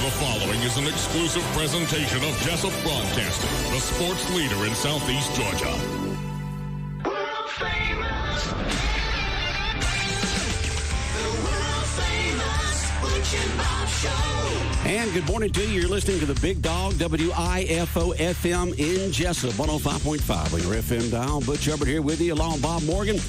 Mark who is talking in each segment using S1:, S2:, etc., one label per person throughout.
S1: The following is an exclusive presentation of Jesup Broadcasting, the sports leader in Southeast Georgia.
S2: World famous. The world famous Butch and Bob Show.
S3: And good morning to you. You're listening to the Big Dog, WIFO FM in Jesup, 105.5 on your FM dial. Butch Hubbard here with you, along with Bob Morgan.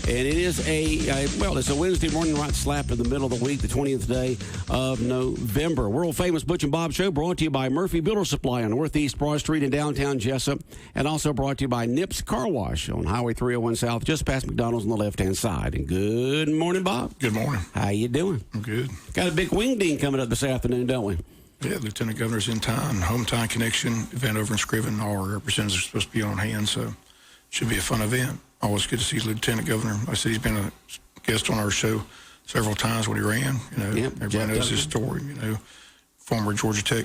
S3: And it is it's a Wednesday morning right slap in the middle of the week, the 20th day of November. World famous Butch and Bob Show brought to you by Murphy Builder Supply on Northeast Broad Street in downtown Jesup, and also brought to you by Nips Car Wash on Highway 301 South, just past McDonald's on the left-hand side. And good morning, Bob.
S4: Good morning.
S3: How you doing?
S4: I'm good.
S3: Got a big wingding coming up this afternoon, don't we?
S4: Yeah, Lieutenant Governor's in town. Hometown Connection event over in Scriven. All our representatives are supposed to be on hand, so should be a fun event. Always good to see Lieutenant Governor. Like I said, he's been a guest on our show several times when he ran. Everybody knows his story. Former Georgia Tech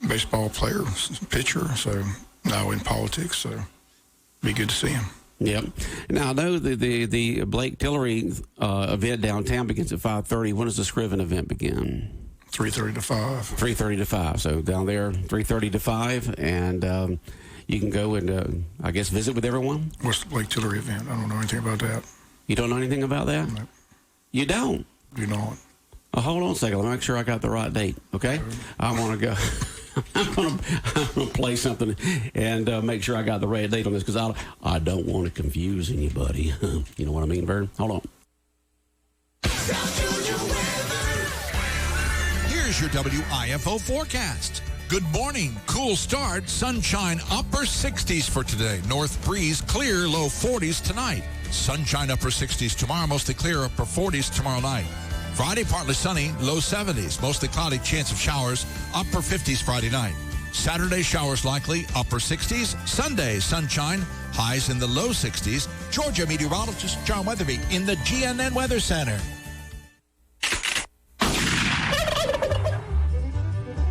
S4: baseball player, pitcher, so now in politics. So be good to see him.
S3: Yep. Now I know the Blake Tillery event downtown begins at 5:30. When does the Scriven event begin?
S4: 3:30 to 5.
S3: 3:30 to 5. So down there, 3:30 to 5, and you can go and, I guess, visit with everyone?
S4: What's the Blake Tillery event? I don't know anything about that.
S3: You don't know anything about that?
S4: No.
S3: You don't?
S4: Do not.
S3: Hold on a second. Let me make sure I got the right date, okay? I want to go. I'm going to play something and make sure I got the right date on this, because I don't want to confuse anybody. You know what I mean, Vern? Hold on.
S5: Here's your WIFO forecast. Good morning. Cool start. Sunshine, upper 60s for today. North breeze, clear, low 40s tonight. Sunshine, upper 60s tomorrow. Mostly clear, upper 40s tomorrow night. Friday, partly sunny, low 70s. Mostly cloudy, chance of showers, upper 50s Friday night. Saturday, showers likely, upper 60s. Sunday, sunshine, highs in the low 60s. Georgia meteorologist John Weatherby in the GNN Weather Center.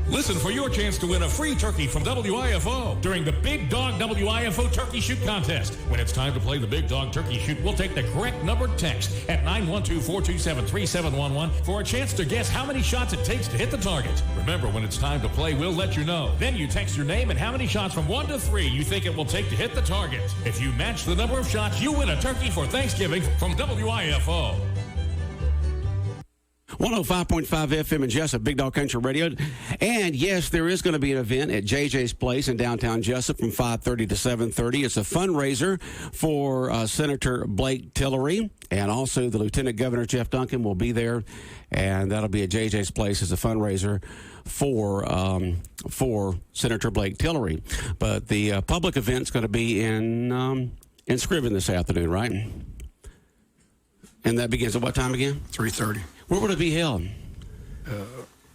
S6: Listen for your chance to win a free turkey from WIFO during the Big Dog WIFO Turkey Shoot Contest. When it's time to play the Big Dog Turkey Shoot, we'll take the correct numbered text at 912-427-3711 for a chance to guess how many shots it takes to hit the target. Remember, when it's time to play, we'll let you know. Then you text your name and how many shots from 1 to 3 you think it will take to hit the target. If you match the number of shots, you win a turkey for Thanksgiving from WIFO.
S3: 105.5 FM in Jesup, Big Dog Country Radio. And yes, there is going to be an event at JJ's Place in downtown Jesup from 5:30 to 7:30. It's a fundraiser for Senator Blake Tillery, and also the Lieutenant Governor Jeff Duncan will be there, and that'll be at JJ's Place as a fundraiser for Senator Blake Tillery. But the public event's going to be in Scriven this afternoon, right? And that begins at what time again?
S4: 3:30.
S3: Where would it be held?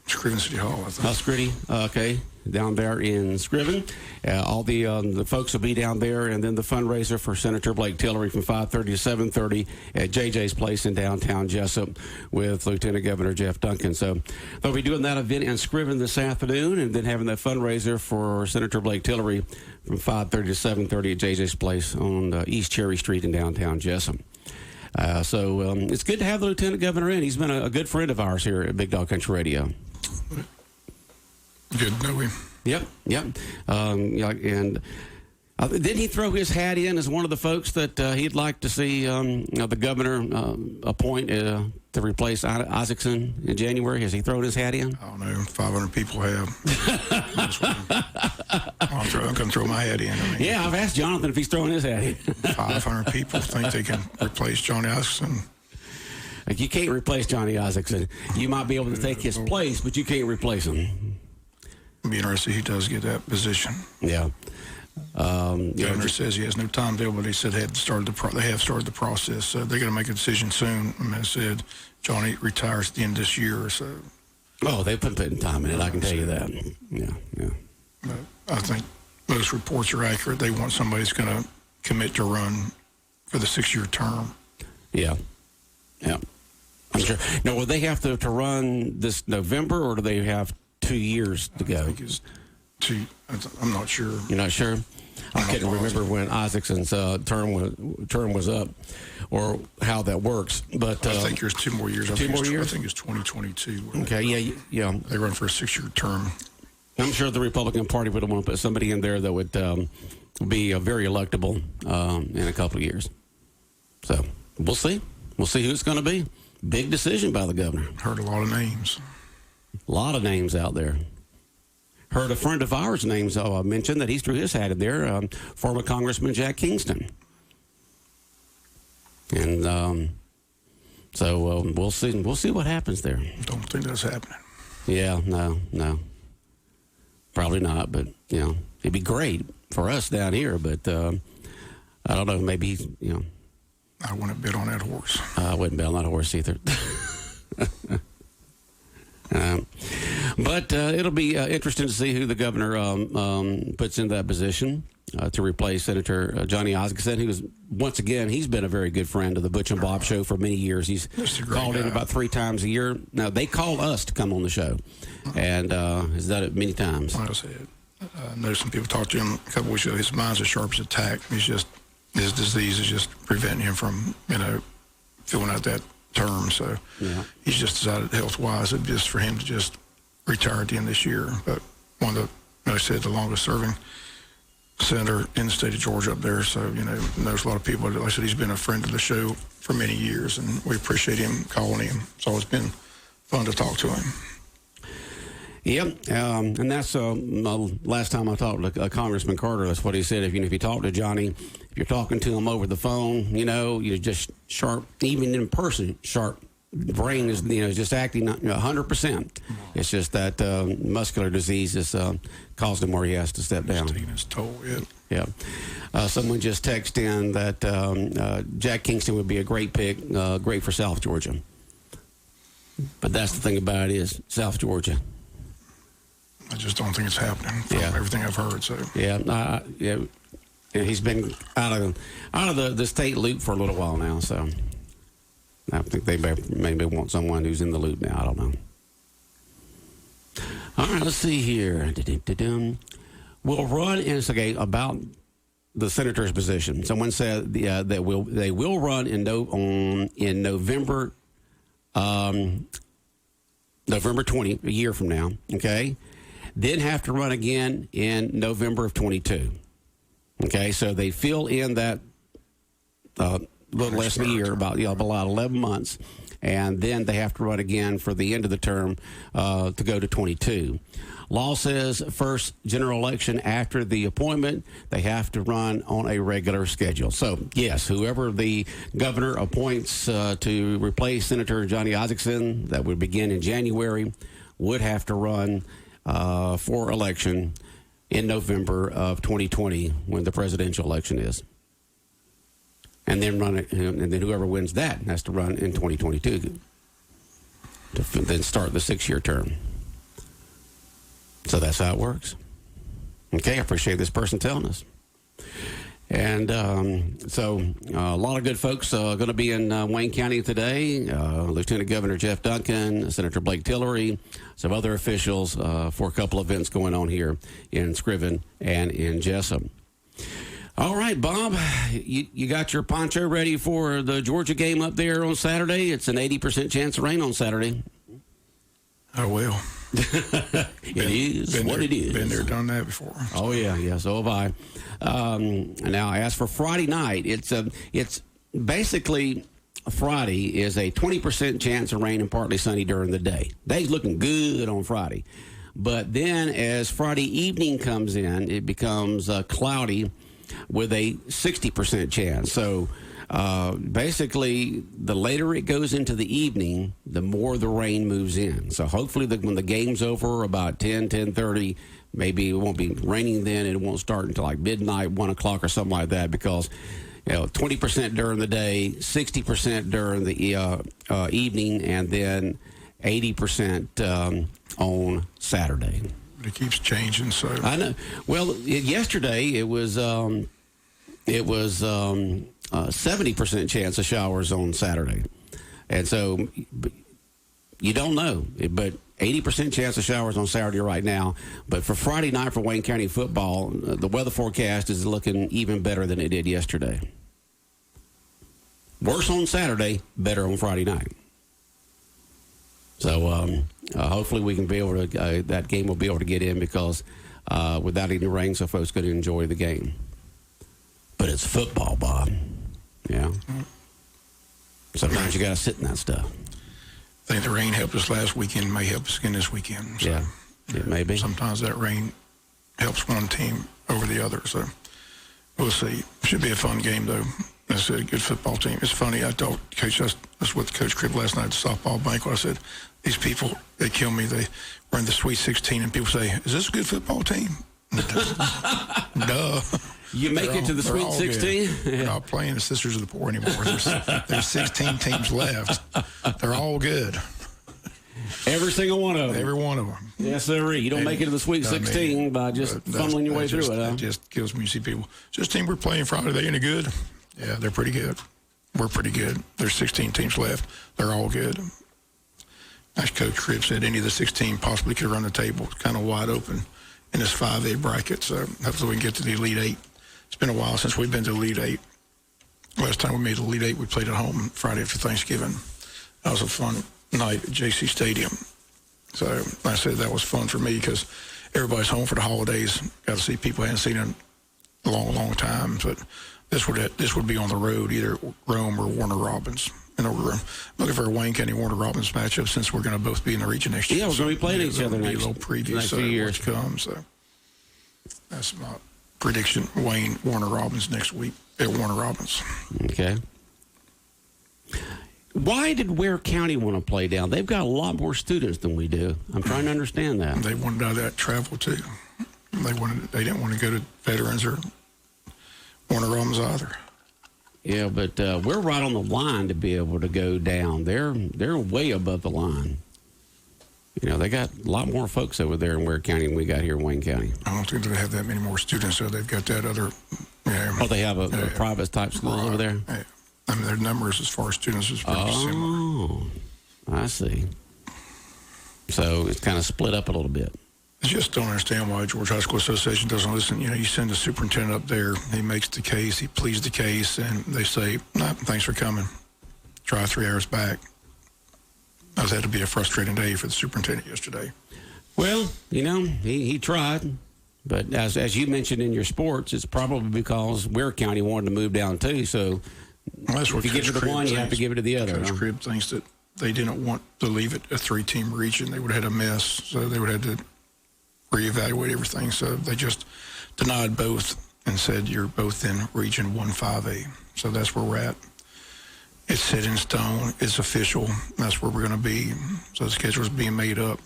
S4: Scriven City Hall, I think.
S3: Scriven, okay, down there in Scriven. All the folks will be down there, and then the fundraiser for Senator Blake Tillery from 5:30 to 7:30 at JJ's Place in downtown Jesup with Lieutenant Governor Jeff Duncan. So they'll be doing that event in Scriven this afternoon, and then having that fundraiser for Senator Blake Tillery from 5:30 to 7:30 at JJ's Place on East Cherry Street in downtown Jesup. So it's good to have the Lieutenant Governor in. He's been a good friend of ours here at Big Dog Country Radio.
S4: Good to know him.
S3: Yep. And didn't he throw his hat in as one of the folks that he'd like to see the governor appoint to replace Isaacson in January? Has he thrown his hat in?
S4: I don't know. 500 people have. I'm going to throw my hat in.
S3: Yeah, I've asked Jonathan if he's throwing his hat in.
S4: 500 people think they can replace Johnny Isaacson.
S3: You can't replace Johnny Isaacson. You might be able to take his place, but you can't replace him.
S4: It'll be interesting if he does get that position.
S3: Yeah.
S4: The governor says he has no timetable, but he said they have started the process. So they're going to make a decision soon. And they said Johnny retires at the end of this year or so.
S3: Oh, they've been putting time in it, I can tell you that. Yeah.
S4: But I think most reports are accurate. They want somebody who's going to commit to run for the 6-year term.
S3: Yeah. I'm sure. Now, will they have to run this November, or do they have 2 years to go?
S4: I'm not sure.
S3: You're not sure? I couldn't remember when Isaacson's term was up, or how that works. But
S4: I think there's 2 more years.
S3: Two more years.
S4: I think it's 2022.
S3: Okay. Yeah.
S4: They run for a 6-year term.
S3: I'm sure the Republican Party would want to put somebody in there that would be very electable in a couple of years. So we'll see. We'll see who it's going to be. Big decision by the governor.
S4: Heard a lot of names.
S3: A lot of names out there. Heard a friend of ours' names mentioned that he threw his hat in there, former Congressman Jack Kingston. And so we'll see. We'll see what happens there.
S4: Don't think that's happening.
S3: Yeah, no. Probably not, but, it'd be great for us down here, but I don't know, maybe,
S4: I wouldn't bet on that horse.
S3: I wouldn't bet on that horse either. But it'll be interesting to see who the governor puts in that position to replace Senator Johnny Isakson, who is, once again, he's been a very good friend of the Butch and Bob Show for many years. He's called in about 3 times a year. Now, they call us to come on the show, and has done it many times.
S4: Like I said, I know some people talked to him a couple weeks ago. His mind's as sharp as a tack. His disease is just preventing him from, filling out that term. So he's just decided health-wise, it'd be just for him to just retire at the end of this year. But one of the, like I said, the longest-serving senator in the state of Georgia up there. So, there's a lot of people. Like I said, he's been a friend of the show for many years, and we appreciate him calling him. It's always been fun to talk to him.
S3: Yep, and that's last time I talked to Congressman Carter. That's what he said. If you talk to Johnny, if you're talking to him over the phone, you're just sharp. Even in person, sharp. Brain is just acting 100%. It's just that muscular disease has caused him where he has to step down.
S4: Taking his toll.
S3: Yeah. Someone just texted in that Jack Kingston would be a great pick, great for South Georgia. But that's the thing about it is South Georgia.
S4: I just don't think it's happening from everything I've heard. So
S3: he's been out of the state loop for a little while now. So I think they maybe want someone who's in the loop now. I don't know. All right, let's see here. We'll run about the senator's position. Someone said that they will run in November. November 20, a year from now. Okay. Then have to run again in November of 22. Okay, so they fill in that little less than a year, about 11 months, and then they have to run again for the end of the term to go to 22. Law says first general election after the appointment, they have to run on a regular schedule. So, yes, whoever the governor appoints to replace Senator Johnny Isakson, that would begin in January, would have to run for election in November of 2020 when the presidential election is. And then and then whoever wins that has to run in 2022 to then start the 6-year term. So that's how it works. Okay, I appreciate this person telling us. And so a lot of good folks going to be in Wayne County today. Lieutenant Governor Jeff Duncan, Senator Blake Tillery, some other officials for a couple of events going on here in Scriven and in Jesup. All right, Bob, you got your poncho ready for the Georgia game up there on Saturday? It's an 80% chance of rain on Saturday.
S4: I will.
S3: It is what it is.
S4: Been there, done that before.
S3: Oh, yeah, so have I. Now, as for Friday night, it's basically Friday is a 20% chance of rain and partly sunny during the day. Day's looking good on Friday. But then as Friday evening comes in, it becomes cloudy with a 60% chance. So basically, the later it goes into the evening, the more the rain moves in. So hopefully when the game's over about 10:30, maybe it won't be raining then, and it won't start until like midnight, 1 o'clock or something like that, because 20% during the day, 60% during the evening, and then 80% on Saturday.
S4: It keeps changing, so
S3: I know. Well, yesterday it was 70% chance of showers on Saturday, and so you don't know. But 80% chance of showers on Saturday right now. But for Friday night for Wayne County football, the weather forecast is looking even better than it did yesterday. Worse on Saturday, better on Friday night. So hopefully we can be able to, that game will be able to get in because without any rain, so folks could enjoy the game. But it's football, Bob. Yeah. Sometimes you got to sit in that stuff.
S4: I think the rain helped us last weekend, may help us again this weekend. So,
S3: yeah, it may be.
S4: Sometimes that rain helps one team over the other. So we'll see. Should be a fun game, though. It's a good football team. It's funny. I told Coach, I was with Coach Cribb last night at the softball banquet. I said, these people, they kill me. They were in the Sweet 16, and people say, is this a good football team? Duh.
S3: You make it to the Sweet 16?
S4: They're not playing the Sisters of the Poor anymore. There's 16 teams left. They're all good.
S3: Every single one of them.
S4: Every one of them.
S3: Yes, sir. You don't make it to the Sweet 16 by just fumbling your way through it. Huh?
S4: It just kills me. You see people, is this team we're playing Friday, they any good? Yeah, they're pretty good. We're pretty good. There's 16 teams left. They're all good. As Coach Cribb said, any of the 16 possibly could run the table. It's kind of wide open in this 5A bracket, so hopefully we can get to the Elite Eight. It's been a while since we've been to Elite Eight. Last time we made the Elite Eight, we played at home Friday after Thanksgiving. That was a fun night at JC Stadium. So I said that was fun for me because everybody's home for the holidays. Got to see people I hadn't seen in a long, long time. But this would be on the road, either Rome or Warner Robins. And we're looking for a Wayne County Warner Robins matchup since we're going to both be in the region next year.
S3: Yeah, we're going to be playing each other next
S4: year. A little preview
S3: few years
S4: to come. So that's my prediction. Wayne Warner Robins next week at Warner Robins.
S3: Okay. Why did Ware County want to play down? They've got a lot more students than we do. I'm trying to understand that.
S4: They wanted out of that travel too. They didn't want to go to Veterans or Warner Robins either.
S3: Yeah, but we're right on the line to be able to go down. They're way above the line. You know, they got a lot more folks over there in Ware County than we got here in Wayne County.
S4: I don't think they have that many more students, so they've got that other.
S3: Oh, they have a private type school over there?
S4: Yeah. I mean, their numbers as far as students is pretty similar.
S3: Oh, I see. So it's kind of split up a little bit.
S4: I just don't understand why Georgia High School Association doesn't listen. You know, you send the superintendent up there, he makes the case, he pleads the case, and they say, no, thanks for coming. Drive 3 hours back. That had to be a frustrating day for the superintendent yesterday.
S3: Well, you know, he tried. But as you mentioned in your sports, it's probably because Ware County wanted to move down too. So
S4: that's what
S3: if you give it to one, you have to give it to the other.
S4: Coach Cribb thinks that they didn't want to leave it a 3-team region. They would have had a mess, so they would have had to reevaluate everything. So they just denied both and said you're both in Region 1-5A. So that's where we're at. It's set in stone. It's official. That's where we're going to be. So the schedule is being made up.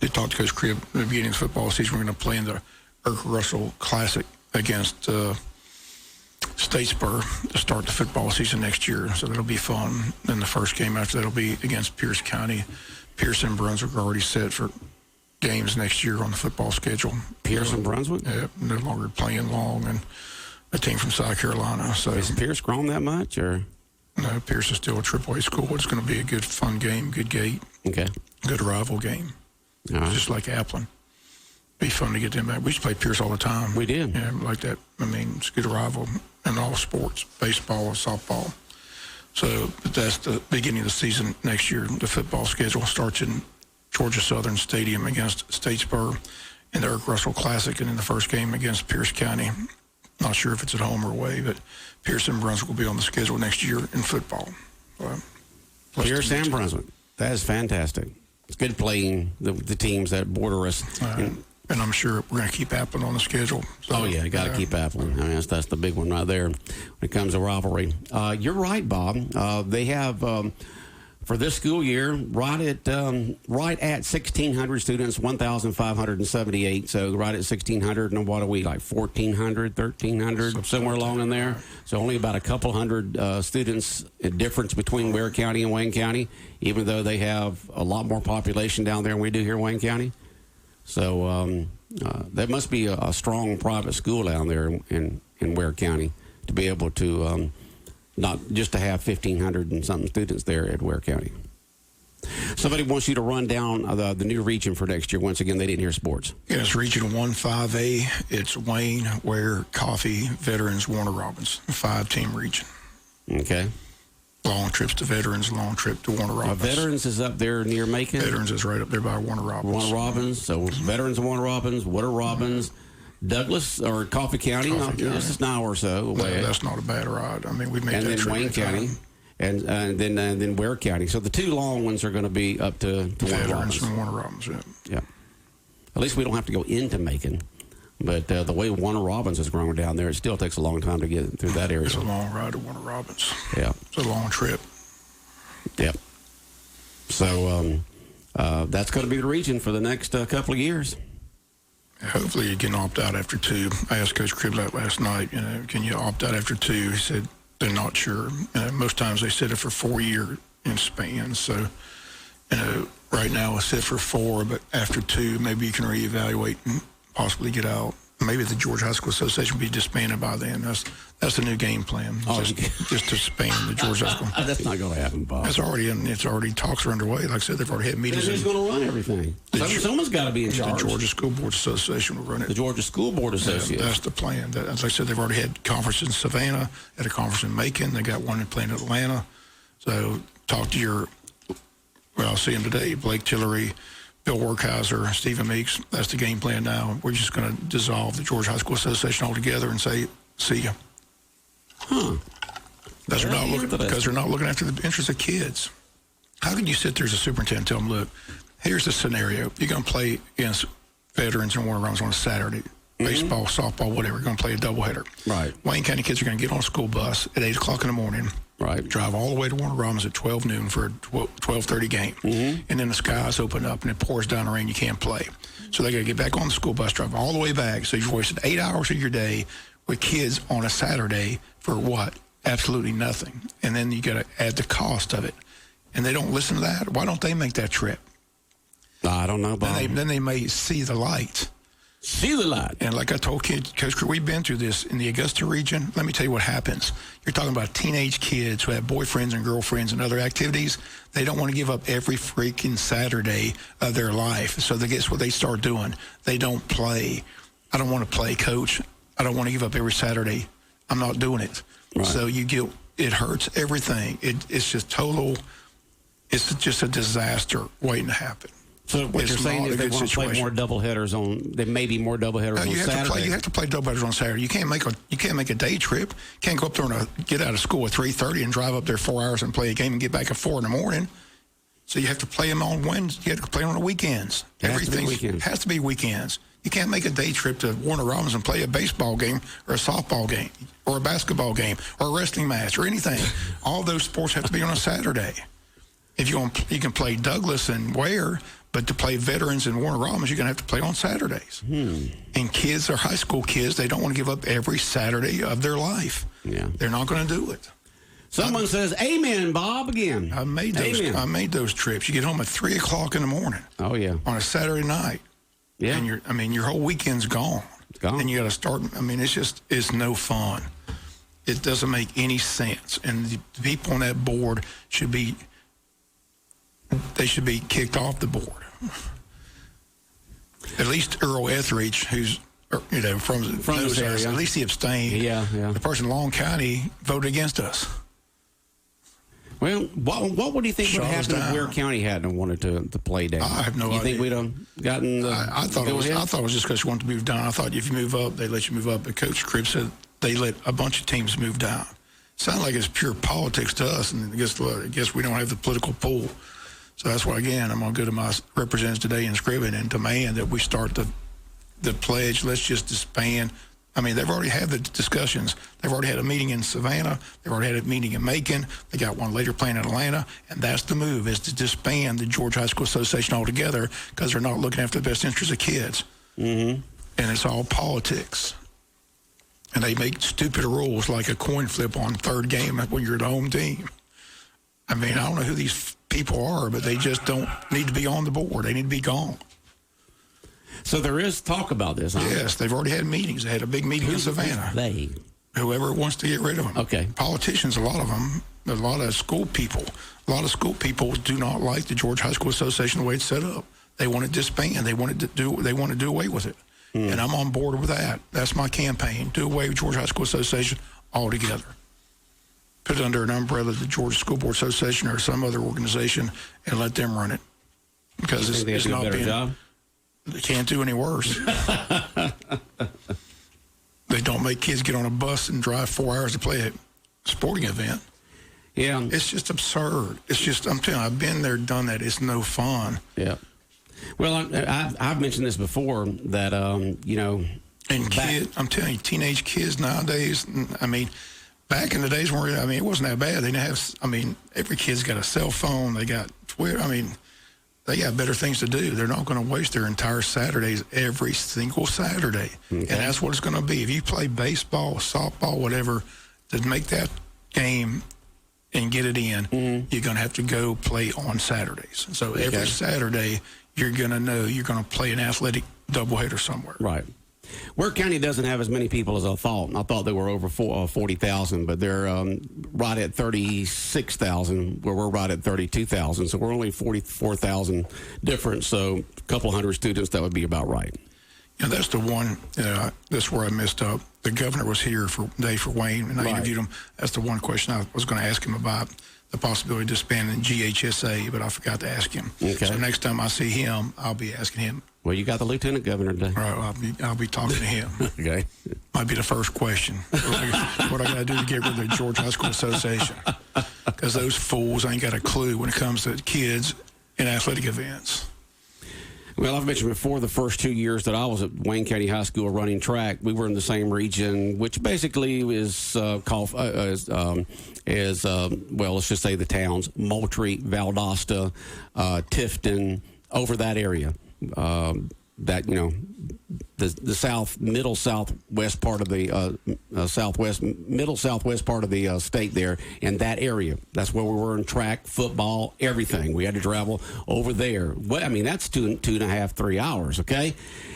S4: They talked to Coach Cribb at the beginning of the football season. We're going to play in the Irk Russell Classic against Statesboro to start the football season next year. So that'll be fun. Then the first game after that will be against Pierce County. Pierce and Brunswick are already set for games next year on the football schedule.
S3: Pierce and Brunswick?
S4: Yeah, no longer playing long, and a team from South Carolina. So
S3: is Pierce grown that much, or?
S4: No, Pierce is still a AAA school. It's going to be a good, fun game, good gate.
S3: Okay.
S4: Good rival game.
S3: All right.
S4: Just like Applin. Be fun to get them back. We used to play Pierce all the time.
S3: We did.
S4: Yeah, like that. I mean, it's a good rival in all sports, baseball, softball. So that's the beginning of the season next year. The football schedule starts in Georgia Southern Stadium against Statesboro in the Irk Russell Classic, and in the first game against Pierce County. Not sure if it's at home or away, but Pierce and Brunswick will be on the schedule next year in football.
S3: Pierce and Brunswick. That is fantastic. It's good playing the teams that border us.
S4: And I'm sure we're going to keep Applin on the schedule. So,
S3: you got to keep Applin. I mean, that's the big one right there when it comes to rivalry. You're right, Bob. They have, for this school year, right at 1,600 students, 1,578. So right at 1,600, and what are we, like 1,400, 1,300, somewhere along in there? So only about a couple hundred students difference between Ware County and Wayne County, even though they have a lot more population down there than we do here in Wayne County. So that must be a strong private school down there in Ware County to be able to not just to have 1,500 and something students there at Ware County. Somebody wants you to run down the new region for next year. Once again, they didn't hear sports.
S4: Yeah, it's Region 1-5A. It's Wayne, Ware, Coffee, Veterans, Warner Robins. 5-team region.
S3: Okay.
S4: Long trips to Veterans, long trip to Warner Robins.
S3: Veterans is up there near Macon?
S4: Veterans is right up there by Warner Robins.
S3: Warner Robins. So Veterans and Warner Robins, Warner Robins, Douglas or Coffee County. This is an hour or so away.
S4: No, that's not a bad ride. I mean, we made
S3: and
S4: that
S3: then
S4: trip.
S3: Wayne County. And then Ware County. So the two long ones are going to be up to Warner
S4: Veterans
S3: Robins.
S4: and Warner Robins, yeah.
S3: Yeah. At least we don't have to go into Macon. But the way Warner Robins has grown down there, it still takes a long time to get through that area.
S4: It's a long ride to Warner Robins.
S3: Yeah.
S4: It's a long trip.
S3: Yep. So that's going to be the region for the next couple of years.
S4: Hopefully you can opt out after 2. I asked Coach Cribb that last night, can you opt out after 2? He said they're not sure. Most times they set it for 4-year in spans. So, right now it's set for 4, but after 2, maybe you can reevaluate and possibly get out. Maybe the Georgia High School Association will be disbanded by then. That's the new game plan. Just to disband the Georgia High School.
S3: That's not going to happen, Bob.
S4: It's already talks are underway. Like I said, they've already had meetings.
S3: Who's going to run everything? Someone's got to be in charge.
S4: The Georgia School Board Association will run it.
S3: The Georgia School Board Association.
S4: That's the plan. As I said, they've already had conference in Savannah, had a conference in Macon. They got one planned in Atlanta. So talk to I'll see him today, Blake Tillery, Bill Werkheiser, Stephen Meeks. That's the game plan now. We're just going to dissolve the Georgia High School Association altogether and say, see ya.
S3: Huh.
S4: Because they're not looking after the interests of kids. How can you sit there as a superintendent and tell them, look, here's the scenario. You're going to play against Veterans and Warner Robins on a Saturday. Baseball, softball, whatever. You're going to play a doubleheader.
S3: Right.
S4: Wayne County kids are going to get on a school bus at 8 o'clock in the morning.
S3: Right.
S4: Drive all the way to Warner Robins at 12 noon for a 12:30 game. And then the skies open up and it pours down the rain. You can't play. So they got to get back on the school bus, drive all the way back. So you've wasted 8 hours of your day with kids on a Saturday for what? Absolutely nothing. And then you got to add the cost of it. And they don't listen to that. Why don't they make that trip?
S3: I don't know, Bob.
S4: Then they may see the light.
S3: See the light.
S4: And like I told Coach Crew, we've been through this in the Augusta region. Let me tell you what happens. You're talking about teenage kids who have boyfriends and girlfriends and other activities. They don't want to give up every freaking Saturday of their life. So guess what they start doing? They don't play. I don't want to play, Coach. I don't want to give up every Saturday. I'm not doing it. Right. So it hurts everything. It's just it's just a disaster waiting to happen.
S3: So what you're saying is they want to play more doubleheaders there may be more doubleheaders on Saturday.
S4: You have to play doubleheaders on Saturday. You can't make a day trip. You can't go up there and get out of school at 3:30 and drive up there 4 hours and play a game and get back at 4 in the morning. So you have to play them on Wednesday. You have to play them on the weekends. Everything has to be weekends. You can't make a day trip to Warner Robins and play a baseball game or a softball game or a basketball game or a wrestling match or anything. All those sports have to be on a Saturday. If you can play Douglas and Ware, but to play Veterans and Warner Robins, you're going to have to play on Saturdays. And kids are high school kids. They don't want to give up every Saturday of their life.
S3: Yeah.
S4: They're not going to do it.
S3: Someone says, amen, Bob, again.
S4: I made those trips. You get home at 3 o'clock in the morning.
S3: Oh, yeah.
S4: On a Saturday night.
S3: Yeah.
S4: And your whole weekend's gone.
S3: It's gone.
S4: And you got to start. It's no fun. It doesn't make any sense. And the people on that board should be kicked off the board. At least Earl Etheridge, who's from this area, at least he abstained.
S3: Yeah.
S4: The person in Long County voted against us.
S3: Well, what would you think would happen if Ware County hadn't wanted to play down?
S4: I have no idea.
S3: You think we'd have gotten the
S4: I thought it was just because you wanted to move down. I thought if you move up, they let you move up. But Coach Cribb said they let a bunch of teams move down. Sounds like it's pure politics to us, and I guess we don't have the political pull. So that's why, again, I'm going to go to my representatives today in Scriven and demand that we start the pledge. Let's just disband. They've already had the discussions. They've already had a meeting in Savannah. They've already had a meeting in Macon. They got one later planned in Atlanta. And that's the move, is to disband the Georgia High School Association altogether because they're not looking after the best interests of kids. Mm-hmm. And it's all politics. And they make stupid rules like a coin flip on third game when you're the home team. I don't know who these people are, but they just don't need to be on the board. They need to be gone.
S3: So there is talk about this, huh?
S4: Yes, they've already had meetings. They had a big meeting in Savannah.
S3: They?
S4: Whoever wants to get rid of them.
S3: Okay.
S4: Politicians, a lot of them. a lot of school people do not like the Georgia High School Association the way it's set up. They want it disbanded. They want to do away with it. And I'm on board with that. That's my campaign. Do away with Georgia High School Association altogether. Put it under an umbrella of the Georgia School Board Association or some other organization and let them run it. Because it's not being... Job? They can't do any worse. They don't make kids get on a bus and drive 4 hours to play a sporting event.
S3: Yeah.
S4: It's just absurd. It's just, I'm telling you, I've been there, done that. It's no fun.
S3: Yeah. Well, I've mentioned this before that, you know.
S4: And I'm telling you, teenage kids nowadays, I mean, back in the days where, I mean, it wasn't that bad. They didn't have, I mean, every kid's got a cell phone. They got Twitter. I mean, they got better things to do. They're not going to waste their entire Saturdays every single Saturday. Okay. And that's what it's going to be. If you play baseball, softball, whatever, to make that game and get it in, you're going to have to go play on Saturdays. So every Saturday, you're going to know you're going to play an athletic doubleheader somewhere.
S3: Right. Worth County doesn't have as many people as I thought. I thought they were over 40,000, but they're right at 36,000, where we're right at 32,000. So we're only 44,000 difference. So a couple hundred students, that would be about right.
S4: Yeah, that's the one, that's where I messed up. The governor was here for Wayne, and I interviewed him. That's the one question I was going to ask him about, the possibility of disbanding GHSA, but I forgot to ask him. Okay. So next time I see him, I'll be asking him.
S3: Well, you got the lieutenant governor today.
S4: Right, I'll be talking to him.
S3: Okay.
S4: Might be the first question. What I got to do to get rid of the Georgia High School Association? Because those fools ain't got a clue when it comes to kids in athletic events.
S3: Well, I've mentioned before, the first 2 years that I was at Wayne County High School running track, we were in the same region, which basically is called, well, let's just say the towns, Moultrie, Valdosta, Tifton, over that area. That, you know, the middle southwest part of the middle southwest part of the state there, in that area. That's where we were in track, football, everything. We had to travel over there. Well, I mean, that's 2.5, 3 hours, okay?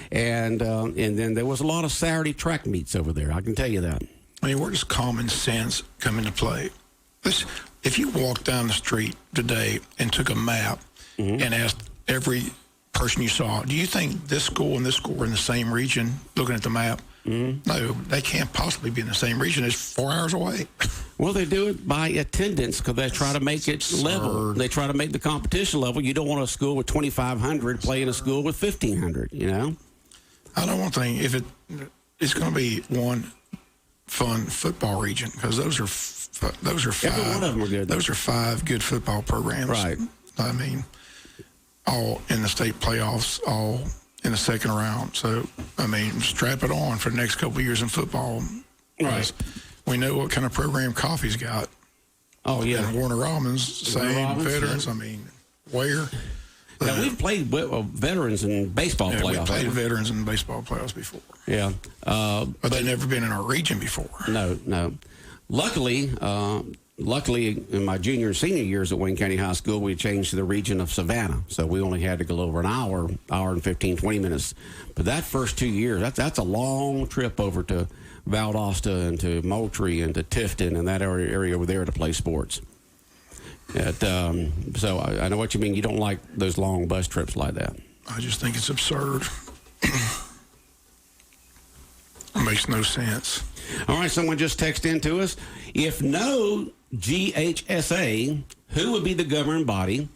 S3: And then there was a lot of Saturday track meets over there. I can tell you that.
S4: I mean, where does common sense come into play? If you walked down the street today and took a map and asked every person you saw, do you think this school and this school were in the same region, looking at the map? No, they can't possibly be in the same region. It's 4 hours away.
S3: Well, they do it by attendance because they try to make it level. They try to make the competition level. You don't want a school with 2,500 playing a school with 1,500, you know?
S4: I don't want to think if it's going to be one fun football region, because those are five.
S3: Every one of them are good.
S4: Those are 5 good football programs.
S3: Right.
S4: I mean, all in the state playoffs, all in the second round. So, I mean, strap it on for the next couple of years in football.
S3: Right.
S4: We know what kind of program Coffee's got.
S3: Oh, yeah.
S4: And Warner Robins, same veterans.
S3: Yeah.
S4: I mean, where?
S3: Now, we've played veterans in baseball playoffs.
S4: We've played veterans in baseball playoffs before.
S3: Yeah.
S4: But they've never been in our region before.
S3: No. Luckily, in my junior and senior years at Wayne County High School, we changed to the region of Savannah. So we only had to go over an hour and 15, 20 minutes. But that first 2 years, that's a long trip over to Valdosta and to Moultrie and to Tifton and that area over there to play sports. So I know what you mean. You don't like those long bus trips like that.
S4: I just think it's absurd. It makes no sense.
S3: All right, someone just texted in to us. If no GHSA, who would be the governing body?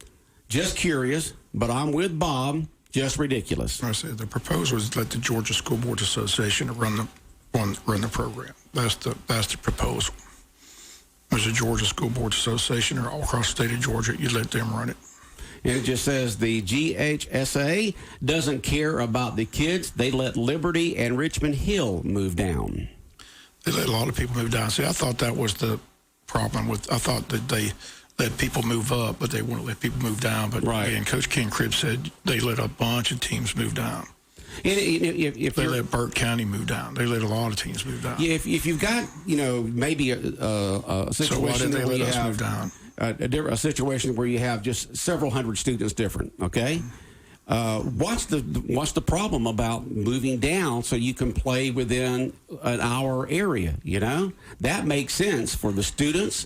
S3: Just curious, but I'm with Bob. Just ridiculous.
S4: I said the proposal is to let the Georgia School Board Association run the program. That's the proposal. There's a Georgia School Board Association or all across the state of Georgia. You let them run it.
S3: And it just says the GHSA doesn't care about the kids. They let Liberty and Richmond Hill move down.
S4: They let a lot of people move down. See, I thought that was the problem I thought that they let people move up, but they wouldn't let people move down. But again, Coach Ken Cribb said they let a bunch of teams move down. If they let Burke County move down. They let a lot of teams move down.
S3: Yeah, if you've got, maybe a situation
S4: so why did they
S3: where
S4: let
S3: you
S4: us
S3: have
S4: move down?
S3: A situation where you have just several hundred students different, okay? What's the problem about moving down so you can play within an hour area, you know? That makes sense for the students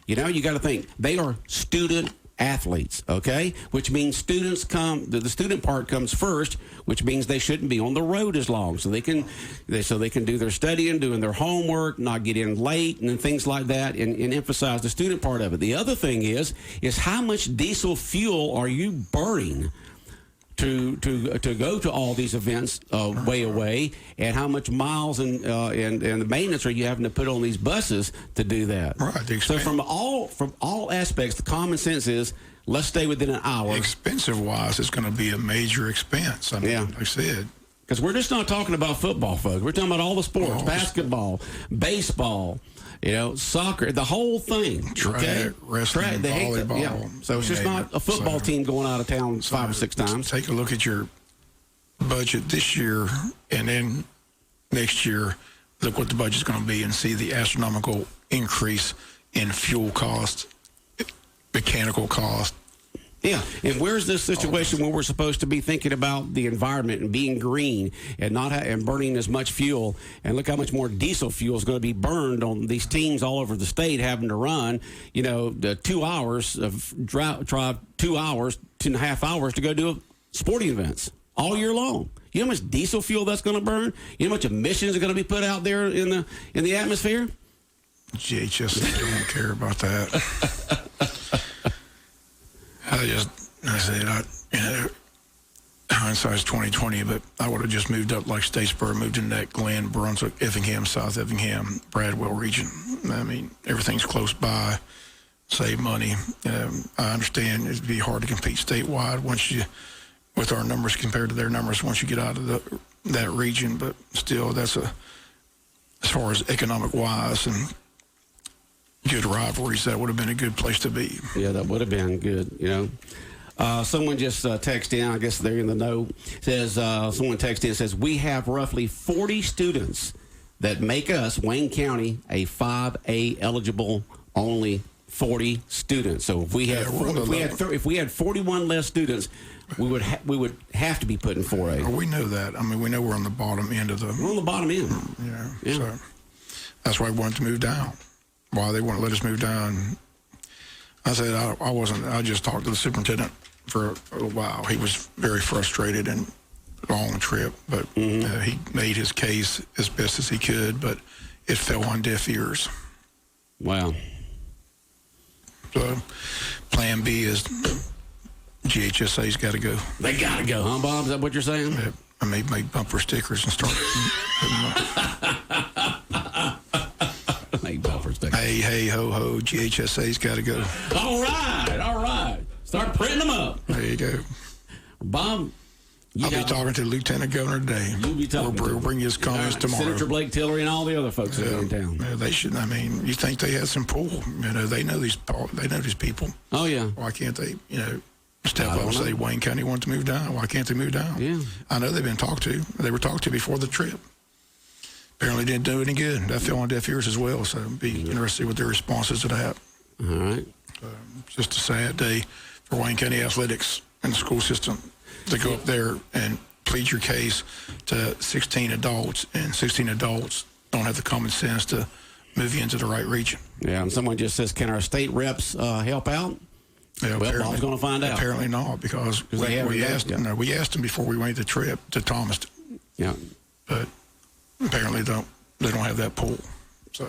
S3: You know, you got to think they are student athletes, okay? Which means students the student part comes first, which means they shouldn't be on the road as long, so they can do their studying, doing their homework, not get in late, and things like that, and emphasize the student part of it. The other thing is how much diesel fuel are you burning to go to all these events way away, and how much miles and the maintenance are you having to put on these buses to do that?
S4: Right.
S3: So from all aspects, the common sense is let's stay within an hour.
S4: Expensive wise, it's going to be a major expense. I mean, like I said.
S3: Because we're just not talking about football, folks. We're talking about all the sports: basketball, baseball, soccer, the whole thing.
S4: Track, wrestling, volleyball.
S3: So it's just not a football team going out of town 5 or 6 times.
S4: Take a look at your budget this year, and then next year, look what the budget's going to be, and see the astronomical increase in fuel costs, mechanical costs.
S3: Yeah, and where's this situation where we're supposed to be thinking about the environment and being green and not and burning as much fuel? And look how much more diesel fuel is going to be burned on these teams all over the state having to run, the 2 hours of drive 2 hours, 2.5 hours to go do sporting events all year long. You know how much diesel fuel that's going to burn? You know how much emissions are going to be put out there in the atmosphere?
S4: GHS don't care about that. I said, hindsight's 20/20, but I would have just moved up like Statesboro, moved into that Glen, Brunswick, Effingham, South Effingham, Bradwell region. I mean, everything's close by, save money. I understand it'd be hard to compete statewide with our numbers compared to their numbers once you get out of that region, but still, that's as far as economic wise and good rivalries, that would have been a good place to be.
S3: Yeah, that would have been good, Someone just texted in, I guess they're in the know, someone texted in and says, we have roughly 40 students that make us, Wayne County, a 5A eligible, only 40 students. So if we had 41 less students, we would have to be put in 4A.
S4: Well, we know that. I mean, we know we're on the bottom end of the...
S3: We're on the bottom end.
S4: Yeah. So that's why we wanted to move down. Why they wouldn't let us move down. I said I just talked to the superintendent for a little while. He was very frustrated and long trip, but he made his case as best as he could, but it fell on deaf ears.
S3: Wow.
S4: So plan B is GHSA's got to go.
S3: They got to go, huh, Bob? Is that what you're saying?
S4: Yeah. I may make bumper stickers and start putting them up. Hey, hey, ho, ho, GHSA's got to go.
S3: All right. Start printing them up.
S4: There you go.
S3: Bob,
S4: I'll be talking to the Lieutenant Governor today.
S3: You'll be talking
S4: We'll bring you his comments tomorrow.
S3: Senator Blake Tillery and all the other folks that are in town.
S4: Yeah, they should. I mean, you think they had some pull? They know these people.
S3: Oh, yeah.
S4: Why can't they, step up and say Wayne County wants to move down? Why can't they move down?
S3: Yeah.
S4: I know they've been talked to. They were talked to before the trip. Apparently didn't do any good. That fell on deaf ears as well, so it'll be interesting with their responses to that.
S3: All right.
S4: Just a sad day for Wayne County athletics and the school system to go up there and plead your case to 16 adults, and 16 adults don't have the common sense to move you into the right region.
S3: Yeah, and someone just says, can our state reps help out?
S4: Yeah,
S3: well, Bob's going to find out.
S4: Apparently not, because we asked them before we made the trip to Thomaston.
S3: Yeah.
S4: But apparently they don't have that pull. So.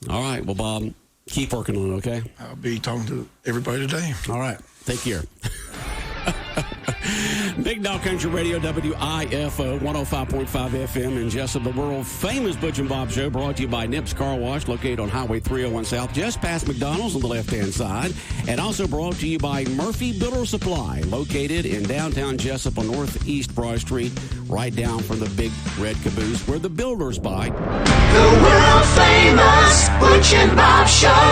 S3: All right. Well, Bob, keep working on it, okay?
S4: I'll be talking to everybody today.
S3: All right. Take care. Big Dog Country Radio, WIFO 105.5 FM in Jesup, the world famous Butch and Bob Show, brought to you by Nips Car Wash, located on Highway 301 South, just past McDonald's on the left-hand side, and also brought to you by Murphy Builder Supply, located in downtown Jesup on Northeast Broad Street, right down from the big red caboose where the builders buy.
S2: The world famous Butch and Bob Show.